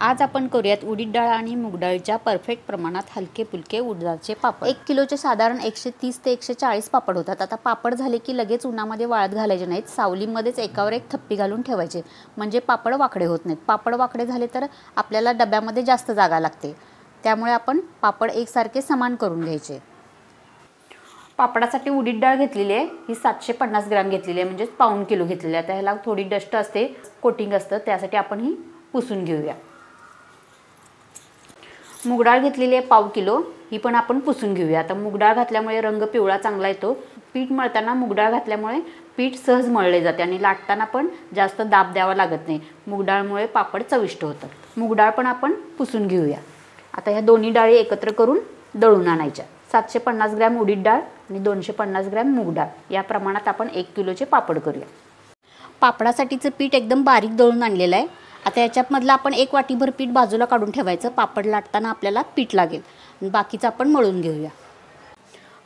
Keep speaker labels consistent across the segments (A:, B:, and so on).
A: आज आपण करूयात उडीद डाळ आणि मूग डाळीच्या परफेक्ट प्रमाणात हलके फुलके उडदाचे पापड। 1 किलोचे साधारण 130 ते 140 पापड होतात। आता पापड झाले की लगेच उन्हामध्ये वाळत घालायचे नाहीत, सावलीमध्येच एकावर एक थप्पी घालून ठेवायचे, म्हणजे पापड वाकडे होत नाहीत। पापड वाकडे झाले तर आपल्याला डब्यामध्ये जास्त जागा लागते, त्यामुळे आपण पापड एकसारखे समान करून घ्यायचे। पापडासाठी उडीद डाळ घेतलेली आहे, ही 750 ग्रॅम घेतलेली आहे, म्हणजे पाऊण किलो घेतलेली आहे। आता ह्याला थोडी डस्ट असते, कोटिंग असतं, त्यासाठी आपण ही पुसून घेऊया। मूग डाळ घेतलेली आहे पाव किलो, ही पण आपण पुसून घेऊया। आता मूग डाळ घातल्यामुळे रंग पिवळा चांगला येतो। पीठ मळताना मूग डाळ घातल्यामुळे पीठ सहज मळले जाते आणि लाटताना पण जास्त दाब द्यावा लागत नाही। मूग डाळमुळे पापड चविष्ट होतात। मूग डाळ पण आपण पुसून घेऊया। आता ह्या दोन्ही डाळी एकत्र करून दळून आणायच्या। 750 ग्रॅम उडीद डाळ आणि 250 ग्रॅम मूग डाळ या प्रमाणात आपण 1 किलोचे पापड करूया। पापडासाठीचं पीठ एकदम बारीक दळून आणलेलं आहे। आता याच्यामधलं आपण 1 वाटीभर पीठ बाजूला काढून ठेवायचं, पापड लाटताना आपल्याला पीठ लागेल। बाकीचं आपण मळून घेऊया।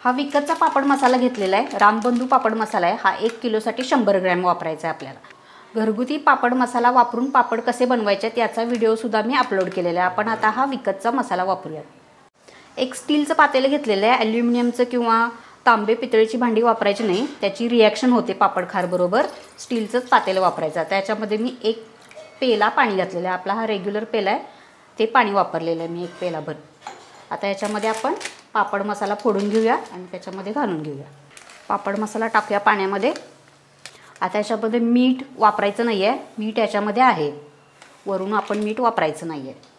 A: हा विकतचा पापड मसाला घेतलेला आहे, रामबंधू पापड मसाला आहे। हा 1 किलोसाठी 100 ग्रॅम वापरायचा आहे आपल्याला। घरगुती पापड मसाला वापरून पापड कसे बनवायचे त्याचा व्हिडिओसुद्धा मी अपलोड केलेला आहे। आपण आता हा विकतचा मसाला वापरूया। एक स्टीलचं पातेलं घेतलेलं आहे, ॲल्युमिनियमचं किंवा तांबे पितळेची भांडी वापरायची नाही, त्याची रिॲक्शन होते पापड खार बरोबर। स्टीलचंच पातेलं वापरायचं। त्याच्यामध्ये मी 1 पेला पाणी घातलेलं आहे, आपला हा रेग्युलर पेला आहे, ते पाणी वापरलेलं आहे मी 1 पेलाभर। आता याच्यामध्ये आपण पापड मसाला फोडून घेऊया आणि त्याच्यामध्ये घालून घेऊया। पापड मसाला टाकूया पाण्यामध्ये। आता याच्यामध्ये मीठ वापरायचं नाही आहे, मीठ याच्यामध्ये आहे, वरून आपण मीठ वापरायचं नाही आहे।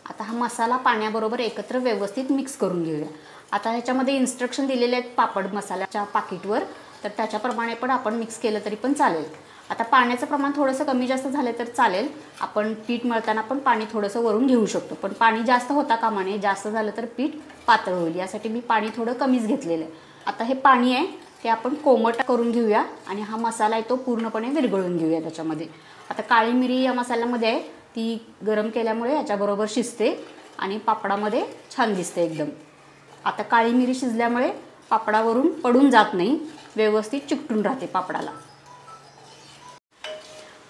A: आता हा मसाला पाण्याबरोबर एकत्र व्यवस्थित मिक्स करून घेऊया। आता ह्याच्यामध्ये इन्स्ट्रक्शन दिलेले आहेत पापड मसाल्याच्या पाकिटवर, तर त्याच्याप्रमाणे पण आपण मिक्स केलं तरी पण चालेल। आता पाण्याचं प्रमाण थोडंसं कमी जास्त झालं तर चालेल, आपण पीठ मळताना पण पाणी थोडंसं वरून घेऊ शकतो, पण पाणी जास्त होता कामा नये, जास्त झालं तर पीठ पातळ होईल, यासाठी मी पाणी थोडं कमीच घेतलेलं आहे। आता हे पाणी आहे ते आपण कोमट करून घेऊया आणि हा मसाला आहे तो पूर्णपणे विरघळून घेऊया त्याच्यामध्ये। आता काळी मिरी या मसाल्यामध्ये आहे, ती गरम केल्यामुळे याच्याबरोबर शिजते आणि पापडामध्ये छान दिसते एकदम। आता काळी मिरी शिजल्यामुळे पापडावरून पडून जात नाही, व्यवस्थित चिकटून राहते पापडाला।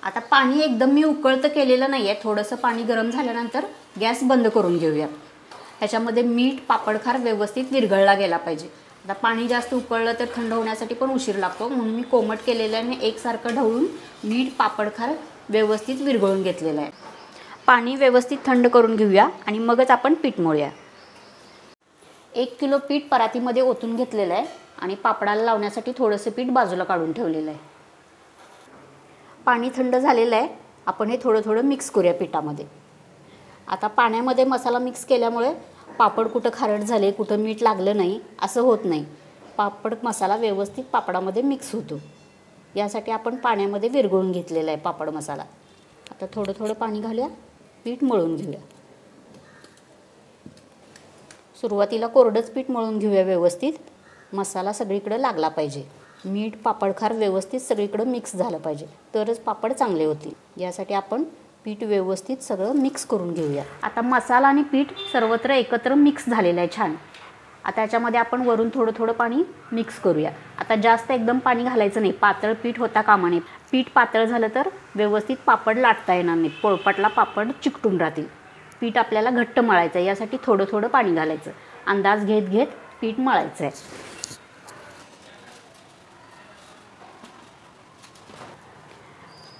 A: आता पाणी एकदम मी उकळतं केलेलं नाही आहे, थोडंसं पाणी गरम झाल्यानंतर गॅस बंद करून घेऊया। ह्याच्यामध्ये मीठ पापडखार व्यवस्थित विरघळला गेला पाहिजे। आता पाणी जास्त उकळलं तर थंड होण्यासाठी पण उशीर लागतो, म्हणून मी कोमट केलेलं आहे आणि एकसारखं ढवळून मीठ पापडखार व्यवस्थित विरघळून घेतलेलं आहे। पाणी व्यवस्थित थंड करून घेऊया आणि मगच आपण पीठ मळूया। 1 किलो पीठ परातीमध्ये ओतून घेतलेलं आहे आणि पापडाला लावण्यासाठी थोडंसं पीठ बाजूला काढून ठेवलेलं आहे। पाणी थंड झालेलं आहे, आपण हे थोडं थोडं मिक्स करूया पिठामध्ये। आता पाण्यामध्ये मसाला मिक्स केल्यामुळे पापड कुठं खारट झाले, कुठं मीठ लागलं नाही असं होत नाही, पापड मसाला व्यवस्थित पापडामध्ये मिक्स होतो, यासाठी आपण पाण्यामध्ये विरघळून घेतलेला आहे पापड मसाला। आता थोडं थोडं पाणी घालूया, पीठ मळून घेऊया। सुरुवातीला कोरडंच पीठ मळून घेऊया व्यवस्थित, मसाला सगळीकडे लागला पाहिजे, मीठ पापडखार व्यवस्थित सगळीकडे मिक्स झालं पाहिजे, तरच पापड चांगले होतील। यासाठी आपण पीठ व्यवस्थित सगळं मिक्स करून घेऊया। आता मसाला आणि पीठ सर्वत्र एकत्र मिक्स झालेलं आहे छान। आता याच्यामध्ये आपण वरून थोडं थोडं पाणी मिक्स करूया। आता जास्त एकदम पाणी घालायचं नाही, पातळ पीठ होता कामा नये। पीठ पातळ झालं तर व्यवस्थित पापड लाटता येणार नाही, पोळपाटला पापड चिकटून राहतील। पीठ आपल्याला घट्ट मळायचं आहे, यासाठी थोडं थोडं पाणी घालायचं, अंदाज घेत घेत पीठ मळायचं आहे।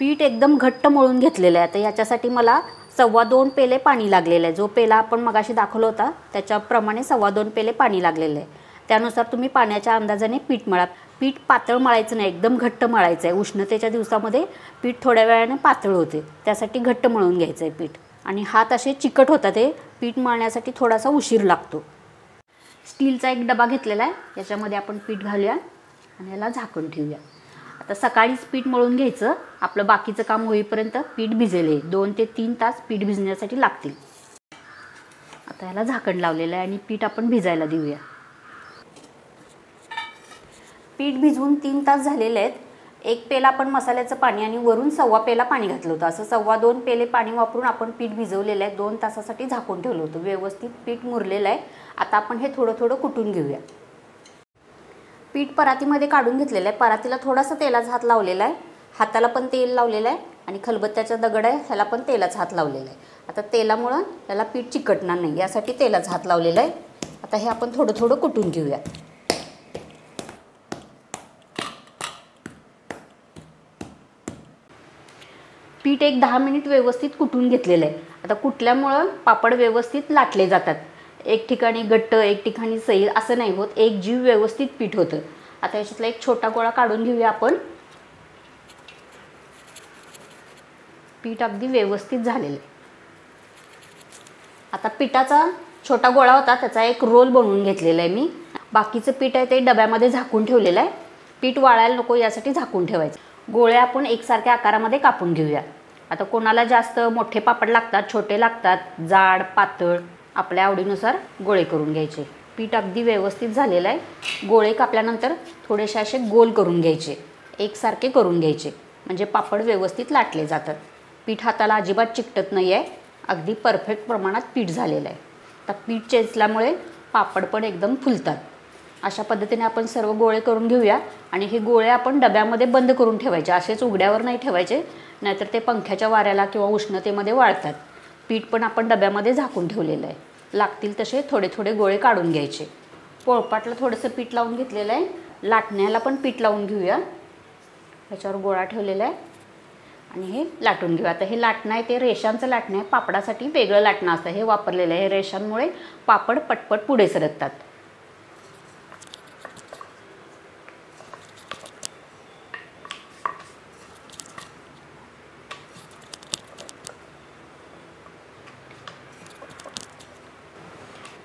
A: पीठ एकदम घट्ट मळून घेतलेलं आहे। आता याच्यासाठी मला 2.25 पेले पाणी लागलेलं आहे। जो पेला आपण मगाशी दाखवला होता त्याच्याप्रमाणे 2.25 पेले पाणी लागलेलं आहे। त्यानुसार तुम्ही पाण्याच्या अंदाजाने पीठ मळा। पीठ पातळ मळायचं नाही, एकदम घट्ट मळायचं आहे। उष्णतेच्या दिवसामध्ये पीठ थोड्या वेळाने पातळ होते, त्यासाठी घट्ट मळून घ्यायचं आहे पीठ, आणि हात असे चिकट होतात, हे पीठ मळण्यासाठी थोडासा उशीर लागतो। स्टीलचा एक डबा घेतलेला आहे, याच्यामध्ये आपण पीठ घालूया आणि याला झाकून ठेवूया। आता सकाळीच पीठ मळून घ्यायचं, आपलं बाकीचं काम होईपर्यंत पीठ भिजेल, 2 ते 3 तास पीठ भिजण्यासाठी लागतील। आता याला झाकण लावलेलं आहे आणि पीठ आपण भिजायला देऊया। पीठ भिजवून 3 तास झालेले आहेत। 1 पेला आपण मसाल्याचं पाणी आणि वरून 1.25 पेला पाणी घातलं होतं, असं 2.25 पेले पाणी वापरून आपण पीठ भिजवलेलं आहे। 2 तासासाठी झाकून ठेवलं होतं, व्यवस्थित पीठ मुरलेलं आहे। आता आपण हे थोडं थोडं कुटून घेऊया। पीठ परातीमध्ये काढून घेतलेलं आहे, परातीला थोडासा तेलाचा हात लावलेला आहे, हाताला पण तेल लावलेलं आहे आणि खलबत्त्याचा दगड आहे, ह्याला पण तेलाचा हात लावलेला आहे। आता तेलामुळं त्याला पीठ चिकटणार नाही, यासाठी तेलाचा हात लावलेला आहे. आता हे आपण थोडं थोडं कुटून घेऊया. पीठ एक 10 मिनिट व्यवस्थित कुटून घेतलेलं आहे. आता कुटल्यामुळं पापड व्यवस्थित लाटले जातात. एक ठिकाणी घट्ट, एक ठिकाणी सैल असं नाही होत, एक जीव व्यवस्थित पीठ होतं. आता याच्यातला एक छोटा गोळा काढून घेऊया आपण. पीठ अगदी व्यवस्थित झालेलं आहे. आता पिठाचा छोटा गोळा होता, त्याचा एक रोल बनवून घेतलेला आहे मी. बाकीचं पीठ आहे ते डब्यामध्ये झाकून ठेवलेलं आहे. पीठ वाळायला नको यासाठी झाकून ठेवायचं. गोळे आपण एकसारख्या आकारामध्ये कापून घेऊया. आता कोणाला जास्त मोठे पापड लागतात, छोटे लागतात, जाड, पातळ, आपल्या आवडीनुसार गोळे करून घ्यायचे. पीठ अगदी व्यवस्थित झालेलं आहे. गोळे कापल्यानंतर थोडेसे असे गोल करून घ्यायचे, एकसारखे करून घ्यायचे, म्हणजे पापड व्यवस्थित लाटले जातात. पीठ हाताला अजिबात चिकटत नाही आहे. अगदी परफेक्ट प्रमाणात पीठ झालेलं आहे. आता पीठ चेचल्यामुळे पापड पण एकदम फुलतात. अशा पद्धतीने आपण सर्व गोळे करून घेऊया आणि हे गोळे आपण डब्यामध्ये बंद करून ठेवायचे, असेच उघड्यावर नाही ठेवायचे, नाहीतर ते पंख्याच्या वाऱ्याला किंवा उष्णतेमध्ये वाळतात. पीठ पण आपण डब्यामध्ये झाकून ठेवलेलं आहे. लागतील तसे थोडे थोडे गोळे काढून घ्यायचे. पोळपाटला थोडंसं पीठ लावून घेतलेलं आहे. लाटण्याला पण पीठ लावून घेऊया. ह्याच्यावर गोळा ठेवलेला आहे आणि हे लाटून घेऊया. आता हे लाटणं आहे ते रेषांचं लाटणं आहे. पापडासाठी वेगळं लाटणं असतं, हे वापरलेलं आहे. हे रेषांमुळे पापड पटपट पुढे सरकतात.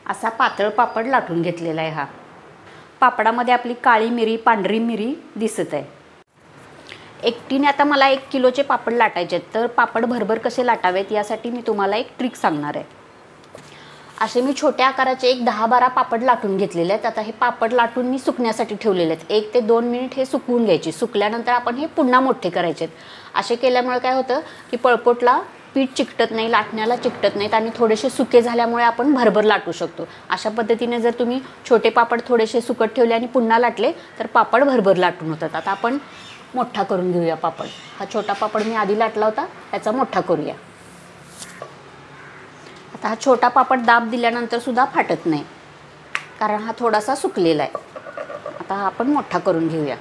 A: असा पातळ पापड लाटून घेतलेला आहे. हा पापडामध्ये आपली काळी मिरी, पांढरी मिरी दिसत आहे. एकटीने आता मला 1 किलोचे पापड लाटायचे आहेत, तर पापड भरभर कसे लाटावेत यासाठी मी तुम्हाला एक ट्रिक सांगणार आहे. असे मी छोट्या आकाराचे एक 10-12 पापड लाटून घेतलेले आहेत. आता हे पापड लाटून मी सुकण्यासाठी ठेवलेले आहेत. 1 ते 2 मिनिट हे सुकवून घ्यायचे. सुकल्यानंतर आपण हे पुन्हा मोठे करायचे आहेत. असे केल्यामुळे काय होतं की पळपोटला पीठ चिकटत नाही, लाटण्याला चिकटत नाहीत आणि थोडेसे सुके झाल्यामुळे आपण भरभर लाटू शकतो. अशा पद्धतीने जर तुम्ही छोटे पापड थोडेसे सुकट ठेवले आणि पुन्हा लाटले तर पापड भरभर लाटून होतात. आता आपण मोठा करून घेऊया पापड. हा छोटा पापड मी आधी लाटला होता, त्याचा मोठा करूया. आता हा छोटा पापड दाब दिल्यानंतर सुद्धा फाटत नाही, कारण हा थोडासा सुकलेला आहे. आता हा आपण मोठा करून घेऊया.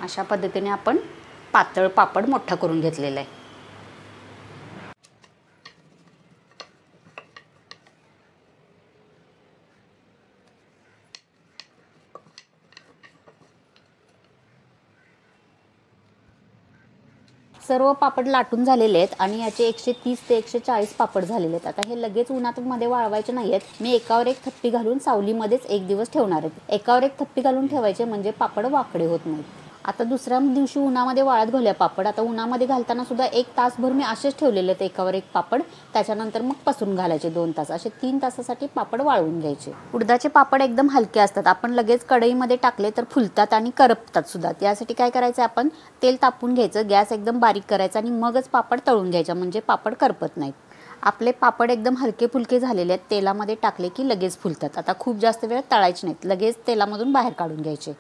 A: अशा पद्धतीने आपण पातळ पापड मोठा करून घेतलेला आहे. सर्व पापड लाटून झालेले आहेत आणि याचे 130 ते 140 पापड झालेले आहेत. आता हे लगेच उन्हामध्ये वाळवायचे नाही आहेत. मी एकावर एक थप्पी घालून सावलीमध्येच 1 दिवस ठेवणार आहे. एकावर एक थप्पी घालून ठेवायचे म्हणजे पापड वाकडे होत नाहीत. आता दुसऱ्या दिवशी उन्हामध्ये वाळत घालूया पापड. आता उन्हामध्ये घालताना सुद्धा 1 तासभर मी असेच ठेवलेले आहेत एकावर एक पापड. त्याच्यानंतर मग पसरून घालायचे 2 तास. असे 3 तासासाठी पापड वाळवून घ्यायचे. उडदाचे पापड एकदम हलके असतात. आपण लगेच कढईमध्ये टाकले तर फुलतात आणि करपतात सुद्धा. यासाठी काय करायचं, आपण तेल तापवून घ्यायचं, गॅस एकदम बारीक करायचा आणि मगच पापड तळून घ्यायचा, म्हणजे पापड करपत नाहीत. आपले पापड एकदम हलके फुलके झालेले आहेत. तेलामध्ये टाकले की लगेच फुलतात. आता खूप जास्त वेळ तळायचे नाहीत, लगेच तेलामधून बाहेर काढून घ्यायचे.